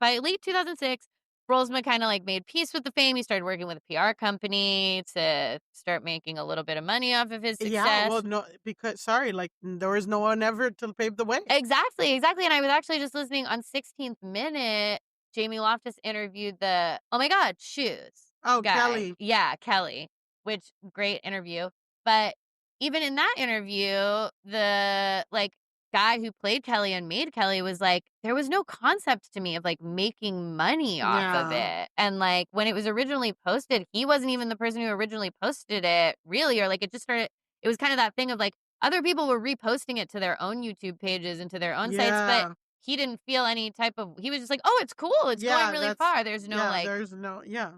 by late 2006, Brolsma kind of like made peace with the fame. He started working with a PR company to start making a little bit of money off of his success. Yeah, well, no, because like there was no one ever to pave the way. Exactly. And I was actually just listening on 16th Minute. Jamie Loftus interviewed the, oh my God, shoes. Oh, guy. Kelly. Yeah, Kelly, which great interview. But even in that interview, the like guy who played Kelly and made Kelly was like, there was no concept to me of like making money off of Yeah. it. And like when it was originally posted, he wasn't even the person who originally posted it, really, or like it just started. It was kind of that thing of like other people were reposting it to their own YouTube pages and to their own sites, but Yeah. he didn't feel any type of. He was just like, oh, it's cool. It's going Yeah, really far. There's no like there's no, yeah.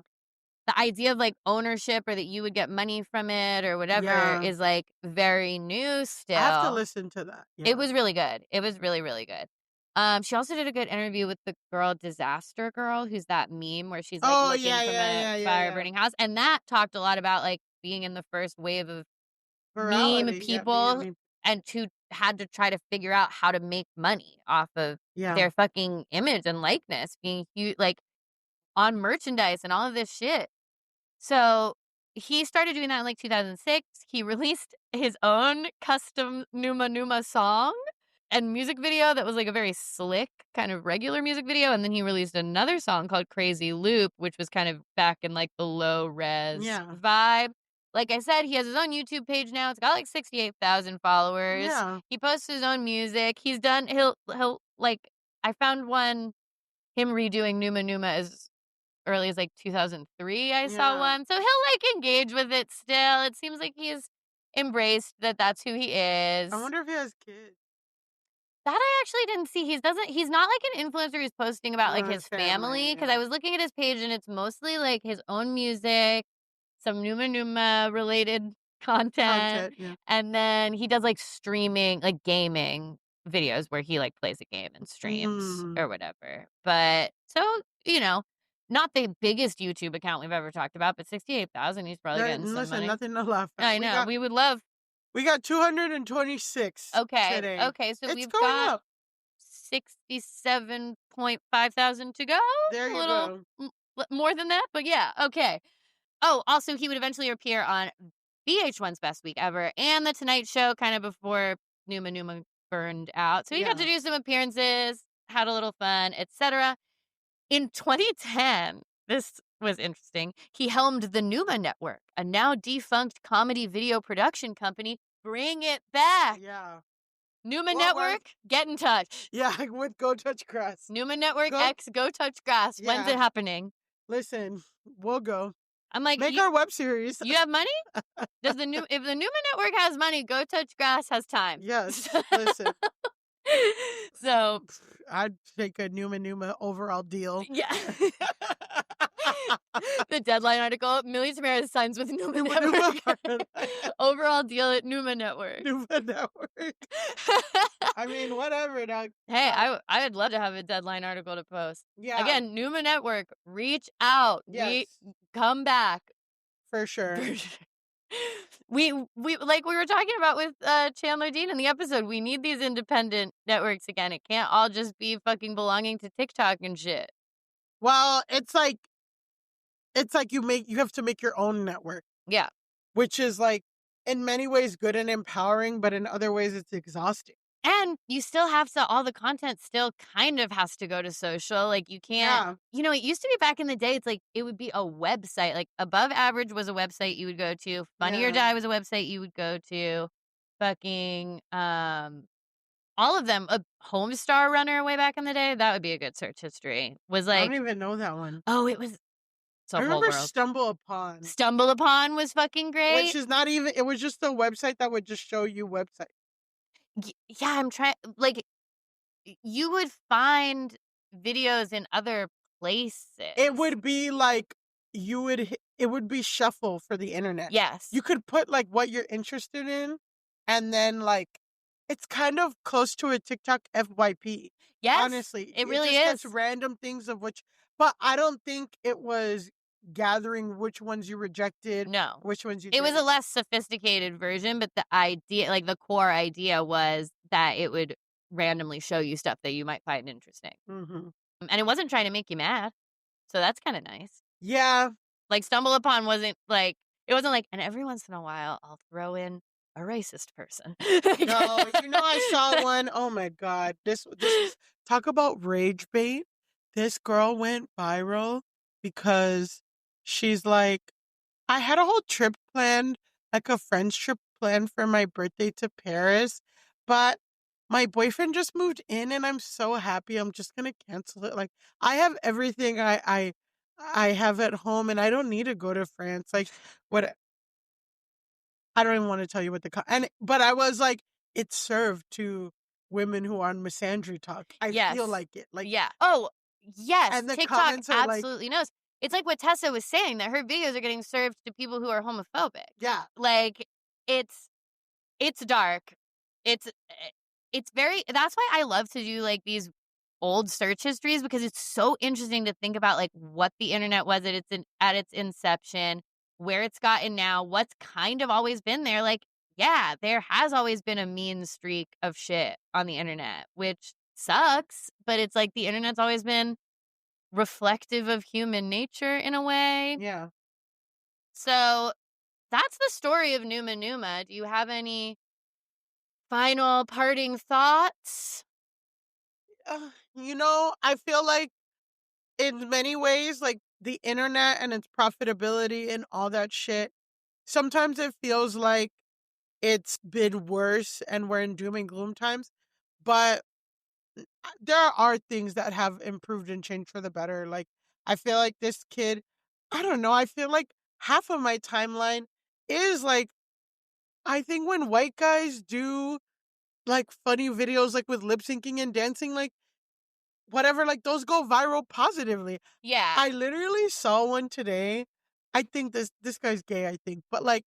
the idea of like ownership or that you would get money from it or whatever Yeah. is like very new still. I have to listen to that. It Yeah. was really good. It was really, really good. She also did a good interview with the girl Disaster Girl, who's that meme where she's like Oh, looking yeah, from yeah, a yeah, fire yeah. burning house. And that talked a lot about like being in the first wave of meme Virality, yeah, being a people meme. and who had to try to figure out how to make money off of Yeah. their fucking image and likeness being huge, like on merchandise and all of this shit. So he started doing that in like 2006. He released his own custom Numa song and music video that was like a very slick kind of regular music video. And then he released another song called Crazy Loop, which was kind of back in like the low res vibe. Like I said, he has his own YouTube page now. It's got like 68,000 followers. Yeah. He posts his own music. He'll like, I found him redoing Numa as early as like 2003. I saw one. So he'll like engage with it still. It seems like he's embraced that that's who he is. I wonder if he has kids. That I actually didn't see. He's not like an influencer who's posting about like his family because I was looking at his page and it's mostly like his own music, some Numa related content, yeah. and then he does like streaming, like gaming videos where he like plays a game and streams or whatever. But so, you know, not the biggest YouTube account we've ever talked about, but 68,000, he's probably getting some money. Nothing to laugh at. I know. We would love. We got 226 today. Okay, so It's we've going got up. 67.5 thousand to go. There you go. More than that, but yeah, okay. Oh, also, he would eventually appear on VH1's Best Week Ever and The Tonight Show kind of before Numa burned out. So he got to do some appearances, had a little fun, etc. In 2010, this was interesting. He helmed the Numa Network, a now defunct comedy video production company. Bring it back. Yeah. Numa Network, get in touch. Yeah, with Go Touch Grass. Numa Network X Go Touch Grass. Yeah. When's it happening? Listen, we'll go. I'm like, make our web series. You have money? If the Numa Network has money, Go Touch Grass has time. Yes. Listen. So I'd take a Numa overall deal. Yeah. The Deadline article, Millie Tamara signs with Numa Network. Overall deal at Numa Network. Numa Network. I mean, whatever, dog. Hey, I would love to have a Deadline article to post. Yeah. Again, Numa Network, reach out. Yes. Come back. For sure. We like we were talking about with Chandler Dean in the episode. We need these independent networks again. It can't all just be fucking belonging to TikTok and shit. Well, it's like you have to make your own network. Yeah. Which is like in many ways good and empowering, but in other ways it's exhausting. And you still have to, all the content still kind of has to go to social. Like you can't, you know, it used to be back in the day, it's like, it would be a website. Like Above Average was a website you would go to. Funny or Die was a website you would go to. Fucking, all of them. A Homestar Runner way back in the day, that would be a good search history. Was like, I don't even know that one. Oh, it was. I remember Stumble Upon. Stumble Upon was fucking great. Which is not even, it was just a website that would just show you websites. Yeah, I'm trying, like, you would find videos in other places. It would be like, it would be shuffle for the internet. Yes. You could put like what you're interested in, and then like, it's kind of close to a TikTok FYP. Yes. Honestly. It really just is. Gets random things of which, but I don't think it was gathering which ones you rejected. No. Which ones you It was didn't. a less sophisticated version, but the idea, like the core idea was that it would randomly show you stuff that you might find interesting. Mm-hmm. And it wasn't trying to make you mad. So that's kind of nice. Yeah. Like Stumble Upon wasn't like, it wasn't like, and every once in a while I'll throw in a racist person. No, I saw one. Oh my God. This is, talk about rage bait. This girl went viral because she's like, I had a whole trip planned, like a friend's trip planned for my birthday to Paris, but my boyfriend just moved in and I'm so happy. I'm just gonna cancel it. Like, I have everything I have at home and I don't need to go to France. Like, what I don't even want to tell you what but I was like, it's served to women who are on misandry talk. I feel like it. Like, yeah. Oh, yes. and the TikTok comments are like, absolutely knows. It's like what Tessa was saying, that her videos are getting served to people who are homophobic. yeah, Like, it's dark. It's very, that's why I love to do like these old search histories, because it's so interesting to think about like what the internet was at its inception, where it's gotten now, what's kind of always been there. Like, yeah, there has always been a mean streak of shit on the internet, which sucks, but it's like the internet's always been reflective of human nature in a way. yeah. So that's the story of Numa Numa. Do you have any final parting thoughts? I feel like in many ways, like the internet and its profitability and all that shit, sometimes it feels like it's been worse and we're in doom and gloom times. But there are things that have improved and changed for the better. Like, I feel like this kid, I don't know, I feel like half of my timeline is like, I think when white guys do like funny videos, like with lip syncing and dancing, like whatever, like those go viral positively. Yeah. I literally saw one today. I think this guy's gay, I think. But like,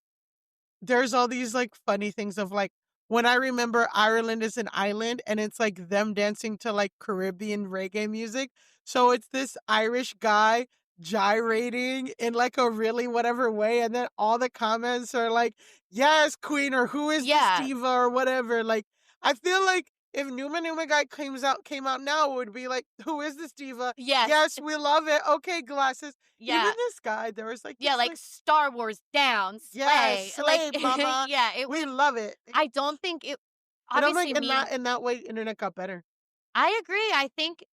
there's all these like funny things of like, when I remember Ireland is an island and it's like them dancing to like Caribbean reggae music. So it's this Irish guy gyrating in like a really whatever way. And then all the comments are like, yes, queen, or who is this diva or whatever. Like, I feel like if Numa Numa guy came out now, it would be like, who is this diva? Yes, we love it. Okay, glasses. Yeah. Even this guy, there was like, like Star Wars down, slay. Yeah, slay, like, mama. Yeah, we love it. I don't think it. And I'm Obviously, like, in that way, internet got better. I agree. I think,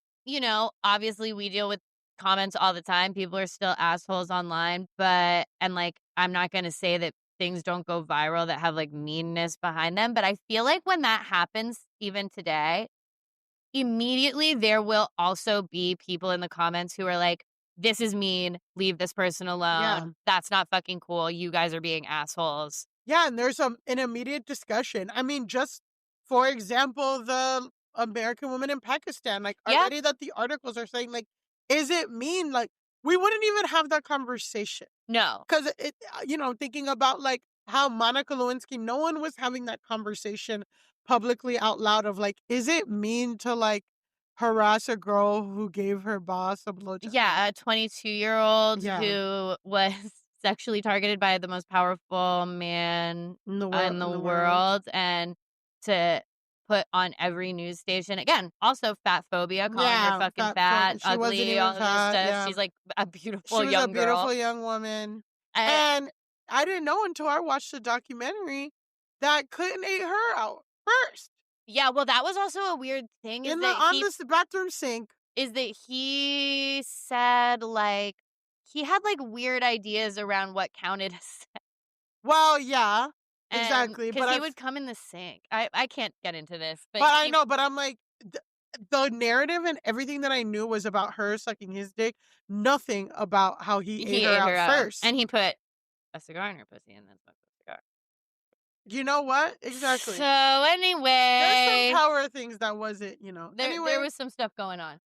obviously we deal with comments all the time. People are still assholes online, and like, I'm not going to say that things don't go viral that have like meanness behind them. But I feel like when that happens, even today, immediately there will also be people in the comments who are like, this is mean. Leave this person alone. Yeah. That's not fucking cool. You guys are being assholes. Yeah, and there's an immediate discussion. I mean, just for example, the American woman in Pakistan, like already that the articles are saying, like, is it mean? Like, we wouldn't even have that conversation. No. Because thinking about like how Monica Lewinsky, no one was having that conversation publicly out loud of like, is it mean to like harass a girl who gave her boss a blowjob? Yeah, a 22-year-old who was sexually targeted by the most powerful man in the world, and to put on every news station. Again, also fat phobia, calling her fucking fat, ugly, all of this stuff. Yeah. She's like a beautiful young girl. She was a beautiful young woman. And I didn't know until I watched the documentary that Clinton ate her out first. Yeah, well, that was also a weird thing. On the bathroom sink. Is that he said, like, he had, like, weird ideas around what counted as sex. Well, yeah, exactly. Because he would come in the sink. I can't get into this. But I know, but I'm like, the narrative and everything that I knew was about her sucking his dick. Nothing about how he ate her out first. And he put a cigar in her pussy and then smoked the cigar. You know what? Exactly. So anyway, there's some power things that wasn't, there was some stuff going on,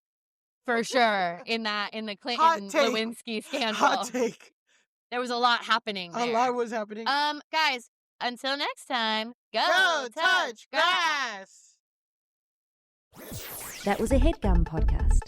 for sure, in the Clinton Lewinsky scandal. Hot take. There was a lot happening there. A lot was happening. Guys, until next time, go touch grass. That was a HeadGum podcast.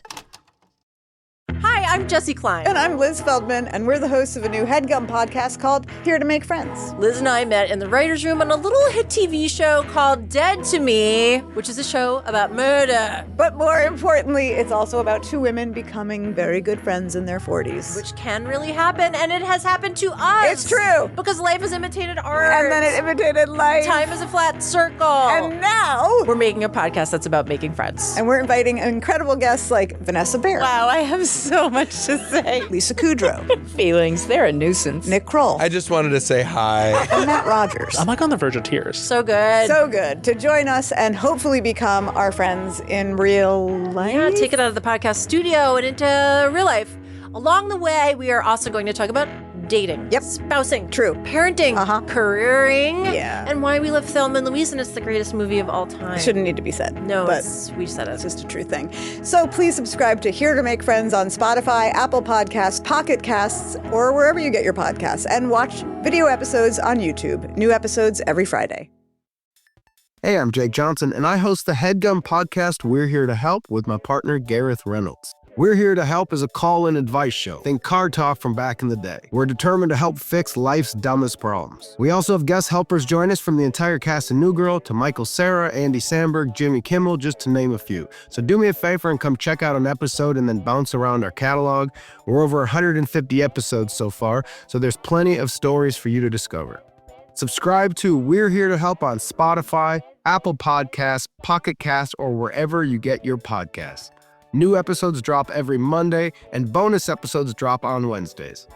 Hi, I'm Jessie Klein. And I'm Liz Feldman, and we're the hosts of a new HeadGum podcast called Here to Make Friends. Liz and I met in the writer's room on a little hit TV show called Dead to Me, which is a show about murder. But more importantly, it's also about two women becoming very good friends in their 40s. Which can really happen, and it has happened to us. It's true. Because life has imitated art. And then it imitated life. Time is a flat circle. And now we're making a podcast that's about making friends. And we're inviting incredible guests like Vanessa Bayer. Wow, I have so much much to say. Lisa Kudrow, Feelings, they're a nuisance. Nick Kroll, I just wanted to say hi. and Matt Rogers. I'm like on the verge of tears. So good. So good to join us and hopefully become our friends in real life. Yeah, take it out of the podcast studio and into real life. Along the way, we are also going to talk about dating, Yep. spousing, True. parenting, Uh-huh. careering, Yeah. and why we love Thelma and Louise, and it's the greatest movie of all time. Shouldn't need to be said. No, but we said it. it's just a true thing. So please subscribe to Here to Make Friends on Spotify, Apple Podcasts, Pocket Casts, or wherever you get your podcasts, and watch video episodes on YouTube. New episodes every Friday. Hey, I'm Jake Johnson, and I host the HeadGum podcast, We're Here to Help, with my partner, Gareth Reynolds. We're Here to Help is a call-in advice show. Think car talk from back in the day. We're determined to help fix life's dumbest problems. We also have guest helpers join us from the entire cast of New Girl to Michael Cera, Andy Samberg, Jimmy Kimmel, just to name a few. So do me a favor and come check out an episode and then bounce around our catalog. We're over 150 episodes so far, so there's plenty of stories for you to discover. Subscribe to We're Here to Help on Spotify, Apple Podcasts, Pocket Casts, or wherever you get your podcasts. New episodes drop every Monday, and bonus episodes drop on Wednesdays.